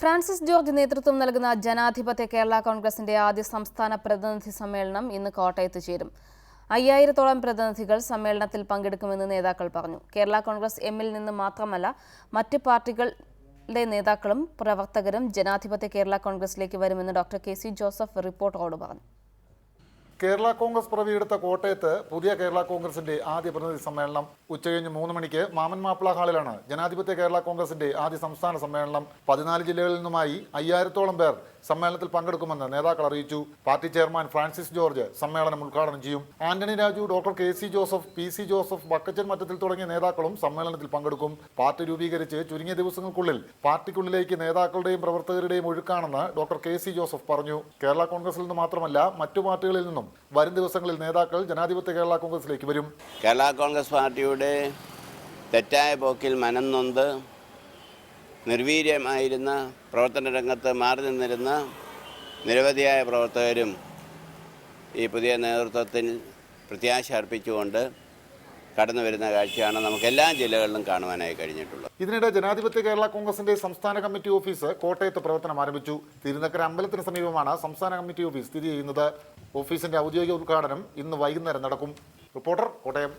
Francis George നേതൃത്വം നൽകുന്ന ജനാധിപത്യ കേരള കോൺഗ്രസിന്റെ ആദ്യ സംസ്ഥാന പ്രതിനിധി സമ്മേളനം ഇന്ന് കോട്ടയത്ത് ചേരും. 5000-ഓളം പ്രതിനിധികൾ സമ്മേളനത്തിൽ പങ്കെടുക്കുമെന്ന് നേതാക്കൾ പറഞ്ഞു. കേരള കോൺഗ്രസ് എമ്മിൽ നിന്ന് മാത്രമല്ല, മറ്റ് പാർട്ടികളുടെ നേതാക്കളും പ്രവർത്തകരും ജനാധിപത്യ കേരള കോൺഗ്രസിലേക്ക് വരുമെന്ന് ഡോക്ടർ കെ.സി. ജോസഫ് റിപ്പോർട്ടറോട് പറഞ്ഞു. കേരള കോൺഗ്രസ് പിറവിയെടുത്ത കോട്ടയത്ത് പുതിയ കേരള കോൺഗ്രസിന്റെ ആദ്യ പ്രതിനിധി സമ്മേളനം ഉച്ചകഴിഞ്ഞ് 3 മണിക്ക് മാമൻ മാപ്പിള ഹാളിലാണ് ജനാധിപത്യ കേരള കോൺഗ്രസിന്റെ ആദ്യ സംസ്ഥാന സമ്മേളനം. 14 ജില്ലകളിൽ നിന്നുമായി 5000-ഓളം പേർ സമ്മേളനത്തിൽ പങ്കെടുക്കുമെന്ന് നേതാക്കൾ അറിയിച്ചു. പാർട്ടി ചെയർമാൻ ഫ്രാൻസിസ് ജോർജ് സമ്മേളനം ഉദ്ഘാടനം ചെയ്യും. Antony Raju, doctor K C. Joseph, PC. Joseph, Bakkachan Mattathil തുടങ്ങിയ നേതാക്കളും സമ്മേളനത്തിൽ പങ്കെടുക്കും. പാർട്ടി രൂപീകരിച്ച് ചുരുങ്ങിയ ദിവസങ്ങൾക്കുള്ളിൽ പാർട്ടിക്കുള്ളിലേക്ക് നേതാക്കളുടെയും പ്രവർത്തകരുടെയും ഒഴുക്കാണെന്ന് ഡോക്ടർ കെ.സി. ജോസഫ് പറഞ്ഞു. കേരള കോൺഗ്രസിൽ നിന്ന് മാത്രമല്ല, മറ്റു പാർട്ടികളിൽ നിന്നും വരും ദിവസങ്ങളിൽ നേതാക്കൾ ജനാധിപത്യ കേരള കോൺഗ്രസിലേക്ക് വരും. കേരള കോൺഗ്രസ് പാർട്ടിയുടെ തെറ്റായ പോക്കിൽ മനംനൊന്ത് നിർവീര്യമായിരുന്ന പ്രവർത്തന രംഗത്ത് മാറി നിന്നിരുന്ന നിരവധിയായ പ്രവർത്തകരും ഈ പുതിയ നേതൃത്വത്തിൽ പ്രത്യാശ അർപ്പിച്ചുകൊണ്ട് കടന്നു വരുന്ന കാഴ്ചയാണ് നമുക്ക് എല്ലാ ജില്ലകളിലും കാണുവാനായി കഴിഞ്ഞിട്ടുള്ളത്. ഇതിനിടെ ജനാധിപത്യ കേരള കോൺഗ്രസിന്റെ സംസ്ഥാന കമ്മിറ്റി ഓഫീസ് കോട്ടയത്ത് പ്രവർത്തനം ആരംഭിച്ചു. തിരുനക്കര അമ്പലത്തിന് സമീപമാണ് സംസ്ഥാന കമ്മിറ്റി ഓഫീസ് സ്ഥിതി ചെയ്യുന്നത്. ഓഫീസിന്റെ ഔദ്യോഗിക ഉദ്ഘാടനം ഇന്ന് വൈകുന്നേരം നടക്കും. റിപ്പോർട്ടർ, കോട്ടയം.